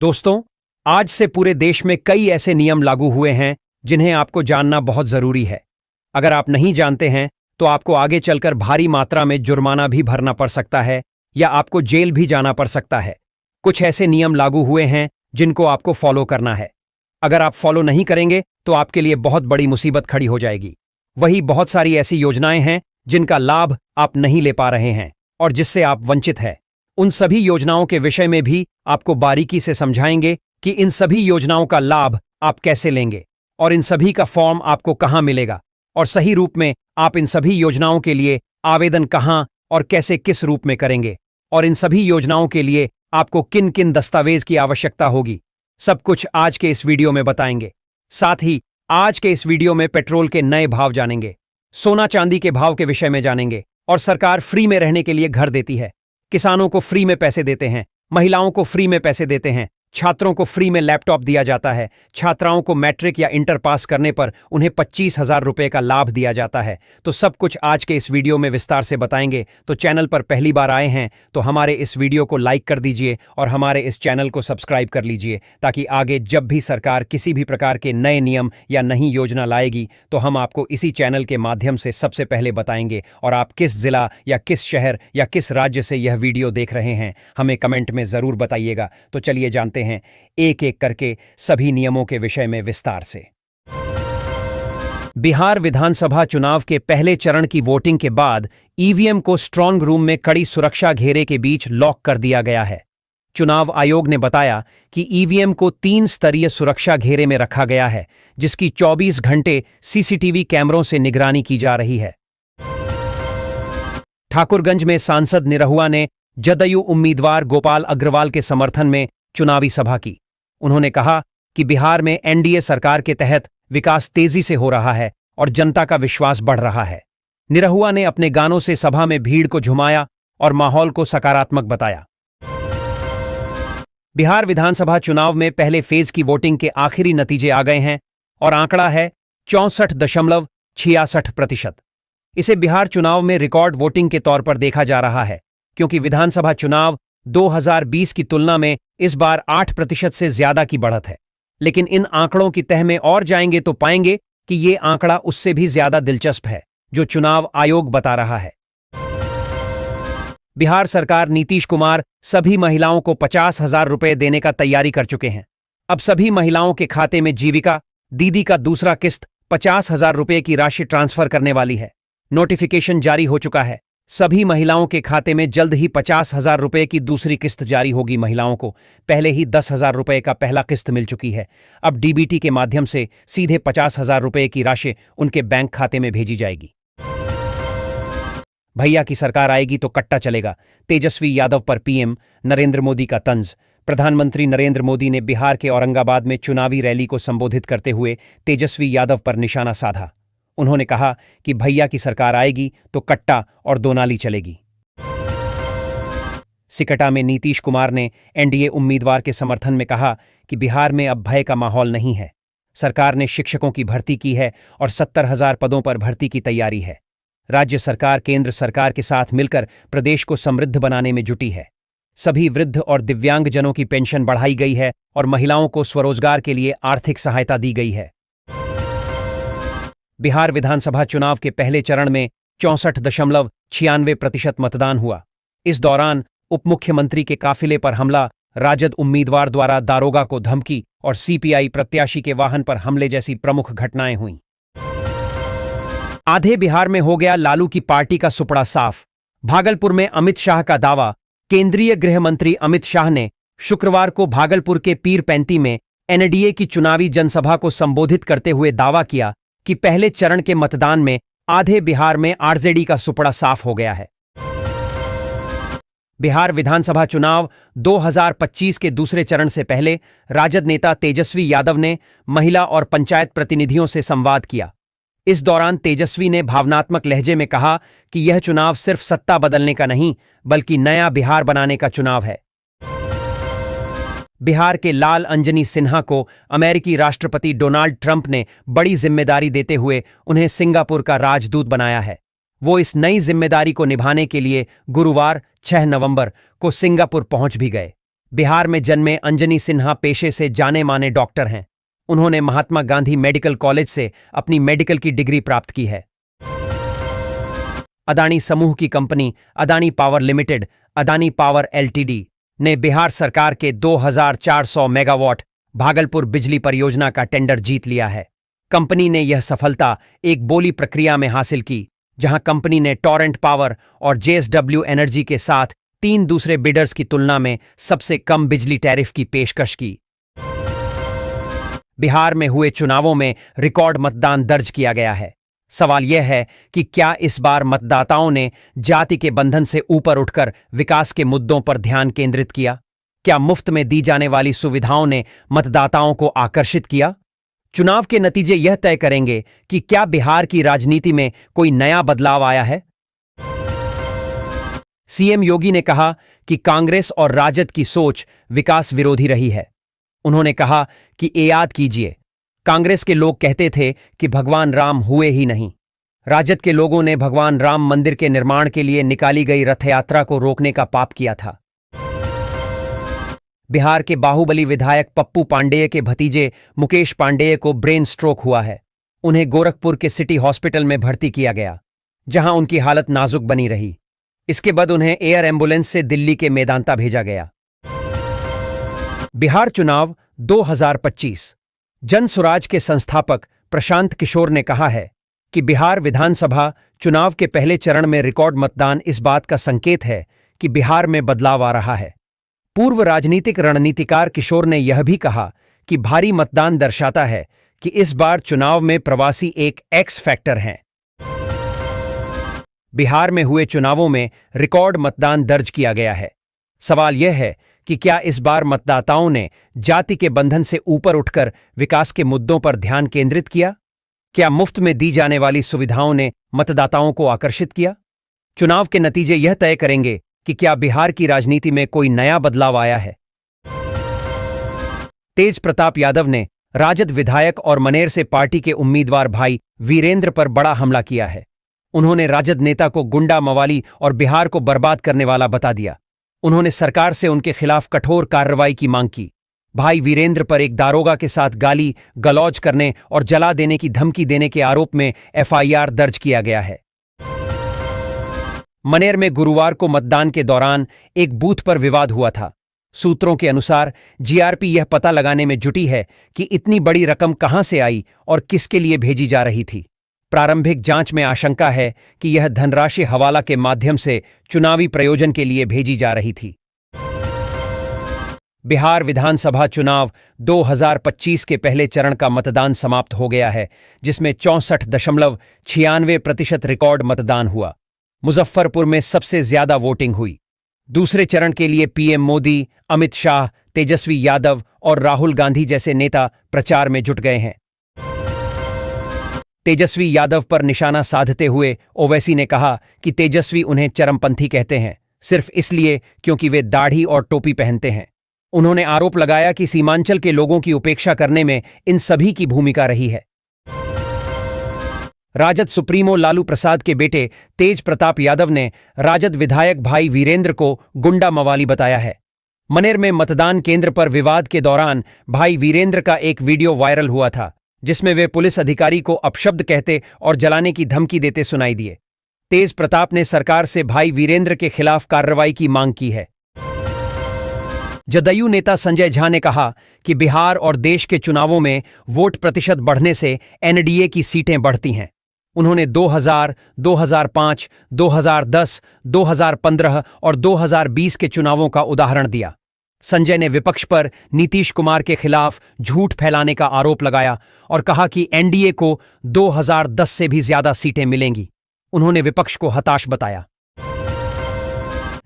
दोस्तों, आज से पूरे देश में कई ऐसे नियम लागू हुए हैं जिन्हें आपको जानना बहुत जरूरी है। अगर आप नहीं जानते हैं तो आपको आगे चलकर भारी मात्रा में जुर्माना भी भरना पड़ सकता है या आपको जेल भी जाना पड़ सकता है। कुछ ऐसे नियम लागू हुए हैं जिनको आपको फॉलो करना है। अगर आप फॉलो नहीं करेंगे तो आपके लिए बहुत बड़ी मुसीबत खड़ी हो जाएगी। वही बहुत सारी ऐसी योजनाएं हैं जिनका लाभ आप नहीं ले पा रहे हैं और जिससे आप वंचित हैं। उन सभी योजनाओं के विषय में भी आपको बारीकी से समझाएंगे कि इन सभी योजनाओं का लाभ आप कैसे लेंगे और इन सभी का फॉर्म आपको कहां मिलेगा और सही रूप में आप इन सभी योजनाओं के लिए आवेदन कहां और कैसे किस रूप में करेंगे और इन सभी योजनाओं के लिए आपको किन किन दस्तावेज की आवश्यकता होगी। सब कुछ आज के इस वीडियो में बताएंगे। साथ ही आज के इस वीडियो में पेट्रोल के नए भाव जानेंगे, सोना चांदी के भाव के विषय में जानेंगे और सरकार फ्री में रहने के लिए घर देती है, किसानों को फ्री में पैसे देते हैं, महिलाओं को फ्री में पैसे देते हैं, छात्रों को फ्री में लैपटॉप दिया जाता है, छात्राओं को मैट्रिक या इंटर पास करने पर उन्हें 25,000 रुपए का लाभ दिया जाता है। तो सब कुछ आज के इस वीडियो में विस्तार से बताएंगे। तो चैनल पर पहली बार आए हैं तो हमारे इस वीडियो को लाइक कर दीजिए और हमारे इस चैनल को सब्सक्राइब कर लीजिए ताकि आगे जब भी सरकार किसी भी प्रकार के नए नियम या नई योजना लाएगी तो हम आपको इसी चैनल के माध्यम से सबसे पहले बताएंगे। और आप किस जिला या किस शहर या किस राज्य से यह वीडियो देख रहे हैं हमें कमेंट में जरूर बताइएगा। तो चलिए जानते हैं एक एक करके सभी नियमों के विषय में विस्तार से। बिहार विधानसभा चुनाव के पहले चरण की वोटिंग के बाद ईवीएम को स्ट्रांग रूम में कड़ी सुरक्षा घेरे के बीच लॉक कर दिया गया है। चुनाव आयोग ने बताया कि ईवीएम को 3 स्तरीय सुरक्षा घेरे में रखा गया है जिसकी 24 घंटे सीसीटीवी कैमरों से निगरानी की जा रही है। ठाकुरगंज में सांसद निरहुआ ने जदयू उम्मीदवार गोपाल अग्रवाल के समर्थन में चुनावी सभा की। उन्होंने कहा कि बिहार में एनडीए सरकार के तहत विकास तेजी से हो रहा है और जनता का विश्वास बढ़ रहा है। निरहुआ ने अपने गानों से सभा में भीड़ को झुमाया और माहौल को सकारात्मक बताया। बिहार विधानसभा चुनाव में पहले फेज की वोटिंग के आखिरी नतीजे आ गए हैं और आंकड़ा है 64.66%। इसे बिहार चुनाव में रिकॉर्ड वोटिंग के तौर पर देखा जा रहा है क्योंकि विधानसभा चुनाव 2020 की तुलना में इस बार 8% से ज्यादा की बढ़त है। लेकिन इन आंकड़ों की तह में और जाएंगे तो पाएंगे कि ये आंकड़ा उससे भी ज्यादा दिलचस्प है जो चुनाव आयोग बता रहा है। बिहार सरकार नीतीश कुमार सभी महिलाओं को 50,000 रुपए देने का तैयारी कर चुके हैं। अब सभी महिलाओं के खाते में जीविका दीदी का दूसरा किस्त 50,000 रुपए की राशि ट्रांसफर करने वाली है। नोटिफिकेशन जारी हो चुका है। सभी महिलाओं के खाते में जल्द ही 50,000 रुपए की दूसरी किस्त जारी होगी। महिलाओं को पहले ही 10,000 रुपए का पहला किस्त मिल चुकी है। अब डीबीटी के माध्यम से सीधे 50,000 रुपए की राशि उनके बैंक खाते में भेजी जाएगी। भैया की सरकार आएगी तो कट्टा चलेगा, तेजस्वी यादव पर पीएम नरेंद्र मोदी का तंज। प्रधानमंत्री नरेंद्र मोदी ने बिहार के औरंगाबाद में चुनावी रैली को संबोधित करते हुए तेजस्वी यादव पर निशाना साधा। उन्होंने कहा कि भैया की सरकार आएगी तो कट्टा और दोनाली चलेगी। सिकटा में नीतीश कुमार ने एनडीए उम्मीदवार के समर्थन में कहा कि बिहार में अब भय का माहौल नहीं है। सरकार ने शिक्षकों की भर्ती की है और 70,000 पदों पर भर्ती की तैयारी है। राज्य सरकार केंद्र सरकार के साथ मिलकर प्रदेश को समृद्ध बनाने में जुटी है। सभी वृद्ध और दिव्यांगजनों की पेंशन बढ़ाई गई है और महिलाओं को स्वरोजगार के लिए आर्थिक सहायता दी गई है। बिहार विधानसभा चुनाव के पहले चरण में 64.96% मतदान हुआ। इस दौरान उप मुख्यमंत्री के काफिले पर हमला, राजद उम्मीदवार द्वारा दारोगा को धमकी और सीपीआई प्रत्याशी के वाहन पर हमले जैसी प्रमुख घटनाएं हुईं। आधे बिहार में हो गया लालू की पार्टी का सुपड़ा साफ। भागलपुर में अमित शाह का दावा। केंद्रीय गृह मंत्री अमित शाह ने शुक्रवार को भागलपुर के पीरपैंती में एनडीए की चुनावी जनसभा को संबोधित करते हुए दावा किया कि पहले चरण के मतदान में आधे बिहार में आरजेडी का सुपड़ा साफ हो गया है। बिहार विधानसभा चुनाव 2025 के दूसरे चरण से पहले राजद नेता तेजस्वी यादव ने महिला और पंचायत प्रतिनिधियों से संवाद किया। इस दौरान तेजस्वी ने भावनात्मक लहजे में कहा कि यह चुनाव सिर्फ सत्ता बदलने का नहीं बल्कि नया बिहार बनाने का चुनाव है। बिहार के लाल अंजनी सिन्हा को अमेरिकी राष्ट्रपति डोनाल्ड ट्रंप ने बड़ी जिम्मेदारी देते हुए उन्हें सिंगापुर का राजदूत बनाया है। वो इस नई जिम्मेदारी को निभाने के लिए गुरुवार 6 नवंबर को सिंगापुर पहुंच भी गए। बिहार में जन्मे अंजनी सिन्हा पेशे से जाने माने डॉक्टर हैं। उन्होंने महात्मा गांधी मेडिकल कॉलेज से अपनी मेडिकल की डिग्री प्राप्त की है। अदानी समूह की company Adani power limited, Adani power LTD ने बिहार सरकार के 2400 मेगावाट भागलपुर बिजली परियोजना का टेंडर जीत लिया है। कंपनी ने यह सफलता एक बोली प्रक्रिया में हासिल की, जहां कंपनी ने टॉरेंट पावर और जेएसडब्ल्यू एनर्जी के साथ 3 दूसरे बिडर्स की तुलना में सबसे कम बिजली टैरिफ की पेशकश की। बिहार में हुए चुनावों में रिकॉर्ड मतदान दर्ज किया गया है। सवाल यह है कि क्या इस बार मतदाताओं ने जाति के बंधन से ऊपर उठकर विकास के मुद्दों पर ध्यान केंद्रित किया? क्या मुफ्त में दी जाने वाली सुविधाओं ने मतदाताओं को आकर्षित किया? चुनाव के नतीजे यह तय करेंगे कि क्या बिहार की राजनीति में कोई नया बदलाव आया है। सीएम योगी ने कहा कि कांग्रेस और राजद की सोच विकास विरोधी रही है। उन्होंने कहा कि याद कीजिए, कांग्रेस के लोग कहते थे कि भगवान राम हुए ही नहीं। राजद के लोगों ने भगवान राम मंदिर के निर्माण के लिए निकाली गई रथ यात्रा को रोकने का पाप किया था। बिहार के बाहुबली विधायक पप्पू पांडेय के भतीजे मुकेश पांडेय को ब्रेन स्ट्रोक हुआ है। उन्हें गोरखपुर के सिटी हॉस्पिटल में भर्ती किया गया, जहां उनकी हालत नाजुक बनी रही। इसके बाद उन्हें एयर एम्बुलेंस से दिल्ली के मेदांता भेजा गया। बिहार चुनाव 2025। जन स्वराज के संस्थापक प्रशांत किशोर ने कहा है कि बिहार विधानसभा चुनाव के पहले चरण में रिकॉर्ड मतदान इस बात का संकेत है कि बिहार में बदलाव आ रहा है। पूर्व राजनीतिक रणनीतिकार किशोर ने यह भी कहा कि भारी मतदान दर्शाता है कि इस बार चुनाव में प्रवासी एक एक्स फैक्टर हैं। बिहार में हुए चुनावों में रिकॉर्ड मतदान दर्ज किया गया है। सवाल यह है कि क्या इस बार मतदाताओं ने जाति के बंधन से ऊपर उठकर विकास के मुद्दों पर ध्यान केंद्रित किया? क्या मुफ्त में दी जाने वाली सुविधाओं ने मतदाताओं को आकर्षित किया? चुनाव के नतीजे यह तय करेंगे कि क्या बिहार की राजनीति में कोई नया बदलाव आया है। तेज प्रताप यादव ने राजद विधायक और मनेर से पार्टी के उम्मीदवार भाई वीरेंद्र पर बड़ा हमला किया है। उन्होंने राजद नेता को गुंडा मवाली और बिहार को बर्बाद करने वाला बता दिया। उन्होंने सरकार से उनके खिलाफ कठोर कार्रवाई की मांग की। भाई वीरेंद्र पर एक दारोगा के साथ गाली गलौज करने और जला देने की धमकी देने के आरोप में एफआईआर दर्ज किया गया है। मनेर में गुरुवार को मतदान के दौरान एक बूथ पर विवाद हुआ था। सूत्रों के अनुसार जीआरपी यह पता लगाने में जुटी है कि इतनी बड़ी रकम कहां से आई और किसके लिए भेजी जा रही थी। प्रारंभिक जांच में आशंका है कि यह धनराशि हवाला के माध्यम से चुनावी प्रयोजन के लिए भेजी जा रही थी। बिहार विधानसभा चुनाव 2025 के पहले चरण का मतदान समाप्त हो गया है, जिसमें 64.96% रिकॉर्ड मतदान हुआ। मुजफ्फरपुर में सबसे ज्यादा वोटिंग हुई। दूसरे चरण के लिए पीएम मोदी, अमित शाह, तेजस्वी यादव और राहुल गांधी जैसे नेता प्रचार में जुट गए हैं। तेजस्वी यादव पर निशाना साधते हुए ओवैसी ने कहा कि तेजस्वी उन्हें चरमपंथी कहते हैं, सिर्फ इसलिए क्योंकि वे दाढ़ी और टोपी पहनते हैं। उन्होंने आरोप लगाया कि सीमांचल के लोगों की उपेक्षा करने में इन सभी की भूमिका रही है। राजद सुप्रीमो लालू प्रसाद के बेटे तेज प्रताप यादव ने राजद विधायक भाई वीरेंद्र को गुंडा मवाली बताया है। मनेर में मतदान केंद्र पर विवाद के दौरान भाई वीरेंद्र का एक वीडियो वायरल हुआ था, जिसमें वे पुलिस अधिकारी को अपशब्द कहते और जलाने की धमकी देते सुनाई दिए। तेज प्रताप ने सरकार से भाई वीरेंद्र के खिलाफ कार्रवाई की मांग की है। जदयू नेता संजय झा ने कहा कि बिहार और देश के चुनावों में वोट प्रतिशत बढ़ने से एनडीए की सीटें बढ़ती हैं। उन्होंने 2000, 2005, 2010, 2015 और 2020 के चुनावों का उदाहरण दिया। संजय ने विपक्ष पर नीतीश कुमार के खिलाफ झूठ फैलाने का आरोप लगाया और कहा कि एनडीए को 2010 से भी ज्यादा सीटें मिलेंगी। उन्होंने विपक्ष को हताश बताया।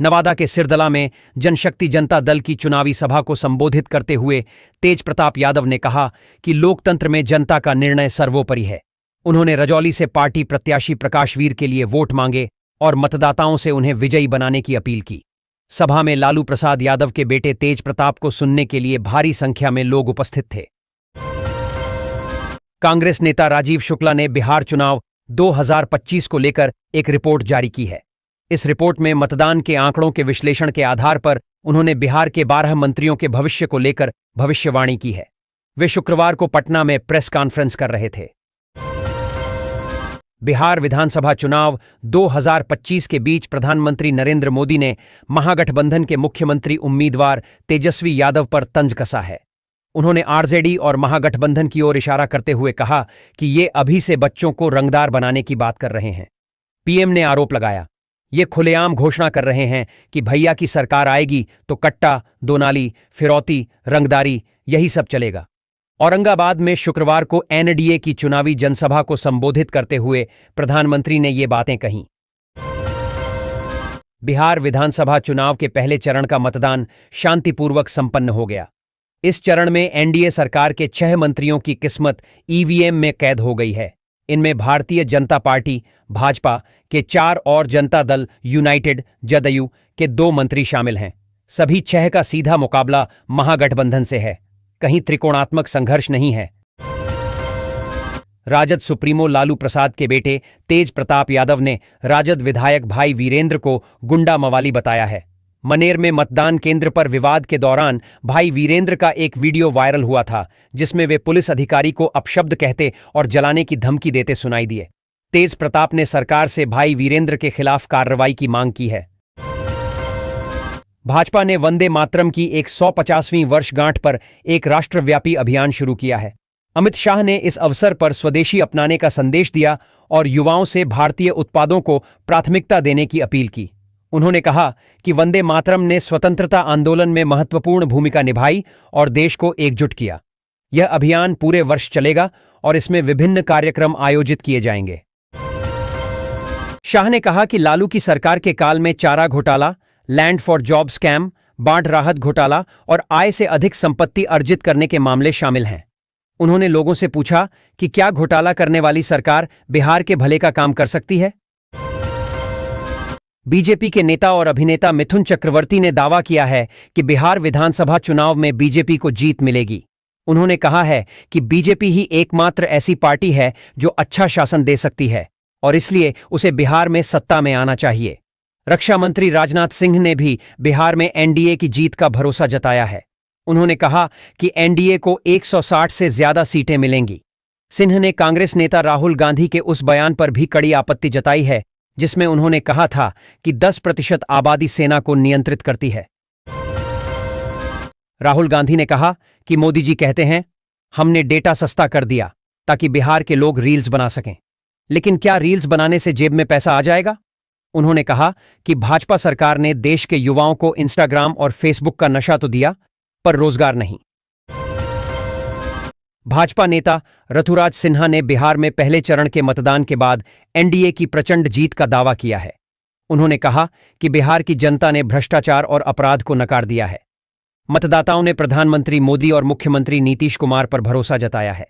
नवादा के सिरदला में जनशक्ति जनता दल की चुनावी सभा को संबोधित करते हुए तेज प्रताप यादव ने कहा कि लोकतंत्र में जनता का निर्णय सर्वोपरि है। उन्होंने रजौली से पार्टी प्रत्याशी प्रकाशवीर के लिए वोट मांगे और मतदाताओं से उन्हें विजयी बनाने की अपील की। सभा में लालू प्रसाद यादव के बेटे तेज प्रताप को सुनने के लिए भारी संख्या में लोग उपस्थित थे। कांग्रेस नेता राजीव शुक्ला ने बिहार चुनाव 2025 को लेकर एक रिपोर्ट जारी की है। इस रिपोर्ट में मतदान के आंकड़ों के विश्लेषण के आधार पर उन्होंने बिहार के 12 मंत्रियों के भविष्य को लेकर भविष्यवाणी की है। वे शुक्रवार को पटना में प्रेस कॉन्फ्रेंस कर रहे थे। बिहार विधानसभा चुनाव 2025 के बीच प्रधानमंत्री नरेंद्र मोदी ने महागठबंधन के मुख्यमंत्री उम्मीदवार तेजस्वी यादव पर तंज कसा है। उन्होंने आरजेडी और महागठबंधन की ओर इशारा करते हुए कहा कि ये अभी से बच्चों को रंगदार बनाने की बात कर रहे हैं। पीएम ने आरोप लगाया, ये खुलेआम घोषणा कर रहे हैं कि भैया की सरकार आएगी तो कट्टा, दोनाली, फिरौती, रंगदारी यही सब चलेगा। औरंगाबाद में शुक्रवार को एनडीए की चुनावी जनसभा को संबोधित करते हुए प्रधानमंत्री ने ये बातें कहीं। बिहार विधानसभा चुनाव के पहले चरण का मतदान शांतिपूर्वक संपन्न हो गया। इस चरण में एनडीए सरकार के 6 मंत्रियों की किस्मत ईवीएम में कैद हो गई है। इनमें भारतीय जनता पार्टी भाजपा के 4 और जनता दल यूनाइटेड जदयू के 2 मंत्री शामिल हैं। सभी 6 का सीधा मुकाबला महागठबंधन से है। कहीं त्रिकोणात्मक संघर्ष नहीं है। राजद सुप्रीमो लालू प्रसाद के बेटे तेज प्रताप यादव ने राजद विधायक भाई वीरेंद्र को गुंडा मवाली बताया है। मनेर में मतदान केंद्र पर विवाद के दौरान भाई वीरेंद्र का एक वीडियो वायरल हुआ था, जिसमें वे पुलिस अधिकारी को अपशब्द कहते और जलाने की धमकी देते सुनाई दिए। तेज प्रताप ने सरकार से भाई वीरेंद्र के खिलाफ कार्रवाई की मांग की है। भाजपा ने वंदे मातरम की 150वीं वर्षगांठ पर एक राष्ट्रव्यापी अभियान शुरू किया है। अमित शाह ने इस अवसर पर स्वदेशी अपनाने का संदेश दिया और युवाओं से भारतीय उत्पादों को प्राथमिकता देने की अपील की। उन्होंने कहा कि वंदे मातरम ने स्वतंत्रता आंदोलन में महत्वपूर्ण भूमिका निभाई और देश को एकजुट किया। यह अभियान पूरे वर्ष चलेगा और इसमें विभिन्न कार्यक्रम आयोजित किए जाएंगे। शाह ने कहा कि लालू की सरकार के काल में चारा घोटाला, लैंड फॉर जॉब स्कैम, बाढ़ राहत घोटाला और आय से अधिक संपत्ति अर्जित करने के मामले शामिल हैं। उन्होंने लोगों से पूछा कि क्या घोटाला करने वाली सरकार बिहार के भले का काम कर सकती है। बीजेपी के नेता और अभिनेता मिथुन चक्रवर्ती ने दावा किया है कि बिहार विधानसभा चुनाव में बीजेपी को जीत मिलेगी। उन्होंने कहा है कि बीजेपी ही एकमात्र ऐसी पार्टी है जो अच्छा शासन दे सकती है और इसलिए उसे बिहार में सत्ता में आना चाहिए। रक्षा मंत्री राजनाथ सिंह ने भी बिहार में एनडीए की जीत का भरोसा जताया है। उन्होंने कहा कि एनडीए को 160 से ज्यादा सीटें मिलेंगी। सिंह ने कांग्रेस नेता राहुल गांधी के उस बयान पर भी कड़ी आपत्ति जताई है, जिसमें उन्होंने कहा था कि 10% आबादी सेना को नियंत्रित करती है। राहुल गांधी ने कहा कि मोदी जी कहते हैं, हमने डेटा सस्ता कर दिया ताकि बिहार के लोग रील्स बना सकें। लेकिन क्या रील्स बनाने से जेब में पैसा आ जाएगा? उन्होंने कहा कि भाजपा सरकार ने देश के युवाओं को इंस्टाग्राम और फेसबुक का नशा तो दिया, पर रोजगार नहीं। भाजपा नेता रथुराज सिन्हा ने बिहार में पहले चरण के मतदान के बाद एनडीए की प्रचंड जीत का दावा किया है। उन्होंने कहा कि बिहार की जनता ने भ्रष्टाचार और अपराध को नकार दिया है। मतदाताओं ने प्रधानमंत्री मोदी और मुख्यमंत्री नीतीश कुमार पर भरोसा जताया है।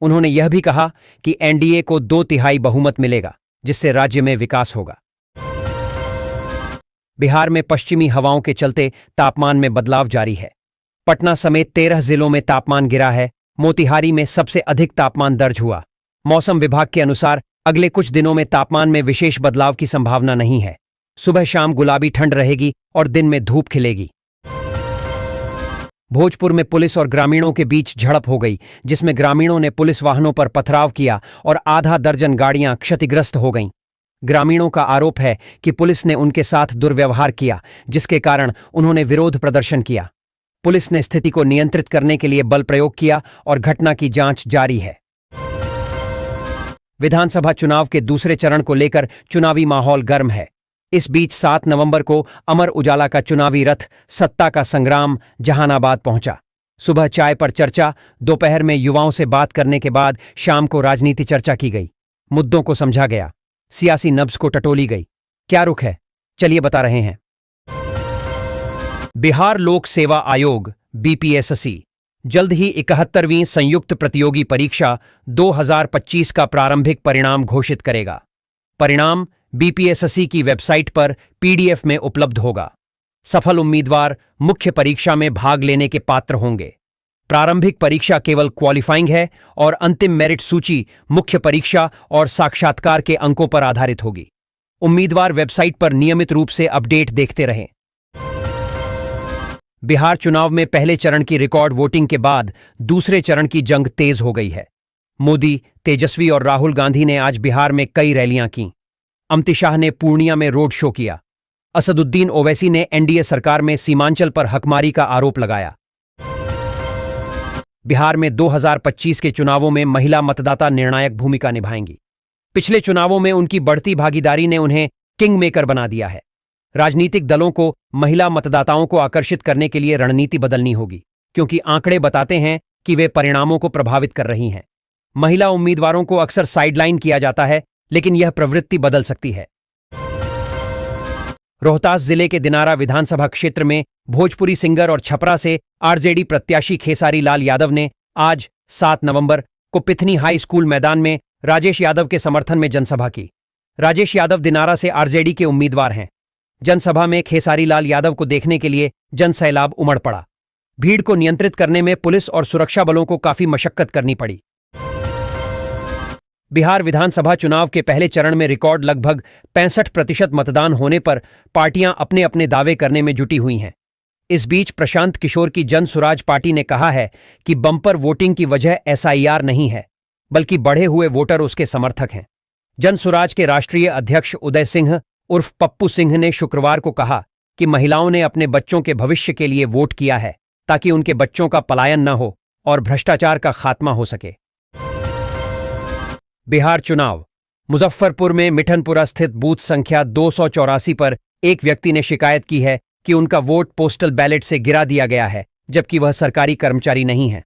उन्होंने यह भी कहा कि एनडीए को 2/3 बहुमत मिलेगा, जिससे राज्य में विकास होगा। बिहार में पश्चिमी हवाओं के चलते तापमान में बदलाव जारी है। पटना समेत 13 जिलों में तापमान गिरा है। मोतिहारी में सबसे अधिक तापमान दर्ज हुआ। मौसम विभाग के अनुसार अगले कुछ दिनों में तापमान में विशेष बदलाव की संभावना नहीं है। सुबह शाम गुलाबी ठंड रहेगी और दिन में धूप खिलेगी। भोजपुर में पुलिस और ग्रामीणों के बीच झड़प हो गई, जिसमें ग्रामीणों ने पुलिस वाहनों पर पथराव किया और आधा दर्जन गाड़ियां क्षतिग्रस्त हो गईं। ग्रामीणों का आरोप है कि पुलिस ने उनके साथ दुर्व्यवहार किया, जिसके कारण उन्होंने विरोध प्रदर्शन किया। पुलिस ने स्थिति को नियंत्रित करने के लिए बल प्रयोग किया और घटना की जांच जारी है। विधानसभा चुनाव के दूसरे चरण को लेकर चुनावी माहौल गर्म है। इस बीच 7 नवंबर को अमर उजाला का चुनावी रथ सत्ता का संग्राम जहानाबाद पहुंचा। सुबह चाय पर चर्चा, दोपहर में युवाओं से बात करने के बाद शाम को राजनीति चर्चा की गई। मुद्दों को समझा गया, सियासी नब्ज को टटोली गई। क्या रुख है, चलिए बता रहे हैं। बिहार लोक सेवा आयोग बीपीएससी जल्द ही 71वीं संयुक्त प्रतियोगी परीक्षा 2025 का प्रारंभिक परिणाम घोषित करेगा। परिणाम बीपीएससी की वेबसाइट पर पीडीएफ में उपलब्ध होगा। सफल उम्मीदवार मुख्य परीक्षा में भाग लेने के पात्र होंगे। प्रारंभिक परीक्षा केवल क्वालिफाइंग है और अंतिम मेरिट सूची मुख्य परीक्षा और साक्षात्कार के अंकों पर आधारित होगी। उम्मीदवार वेबसाइट पर नियमित रूप से अपडेट देखते रहें। बिहार चुनाव में पहले चरण की रिकॉर्ड वोटिंग के बाद दूसरे चरण की जंग तेज हो गई है। मोदी, तेजस्वी और राहुल गांधी ने आज बिहार में कई रैलियां की। अमित शाह ने पूर्णिया में रोड शो किया। असदुद्दीन ओवैसी ने एनडीए सरकार में सीमांचल पर हकमारी का आरोप लगाया। बिहार में 2025 के चुनावों में महिला मतदाता निर्णायक भूमिका निभाएंगी। पिछले चुनावों में उनकी बढ़ती भागीदारी ने उन्हें किंग मेकर बना दिया है। राजनीतिक दलों को महिला मतदाताओं को आकर्षित करने के लिए रणनीति बदलनी होगी, क्योंकि आंकड़े बताते हैं कि वे परिणामों को प्रभावित कर रही हैं। महिला उम्मीदवारों को अक्सर साइडलाइन किया जाता है, लेकिन यह प्रवृत्ति बदल सकती है। रोहतास जिले के दिनारा विधानसभा क्षेत्र में भोजपुरी सिंगर और छपरा से आरजेडी प्रत्याशी खेसारी लाल यादव ने आज 7 नवंबर को पिथनी हाई स्कूल मैदान में राजेश यादव के समर्थन में जनसभा की। राजेश यादव दिनारा से आरजेडी के उम्मीदवार हैं। जनसभा में खेसारी लाल यादव को देखने के लिए जनसैलाब उमड़ पड़ा। भीड़ को नियंत्रित करने में पुलिस और सुरक्षा बलों को काफी मशक्कत करनी पड़ी। बिहार विधानसभा चुनाव के पहले चरण में रिकॉर्ड लगभग 65% मतदान होने पर पार्टियां अपने अपने दावे करने में जुटी हुई हैं। इस बीच प्रशांत किशोर की जन सुराज पार्टी ने कहा है कि बम्पर वोटिंग की वजह एसआईआर नहीं है, बल्कि बढ़े हुए वोटर उसके समर्थक हैं। जन सुराज के राष्ट्रीय अध्यक्ष उदय सिंह उर्फ पप्पू सिंह ने शुक्रवार को कहा कि महिलाओं ने अपने बच्चों के भविष्य के लिए वोट किया है, ताकि उनके बच्चों का पलायन न हो और भ्रष्टाचार का खात्मा हो सके। बिहार चुनाव। मुजफ्फरपुर में मिठनपुरा स्थित बूथ संख्या 284 पर एक व्यक्ति ने शिकायत की है कि उनका वोट पोस्टल बैलेट से गिरा दिया गया है, जबकि वह सरकारी कर्मचारी नहीं है।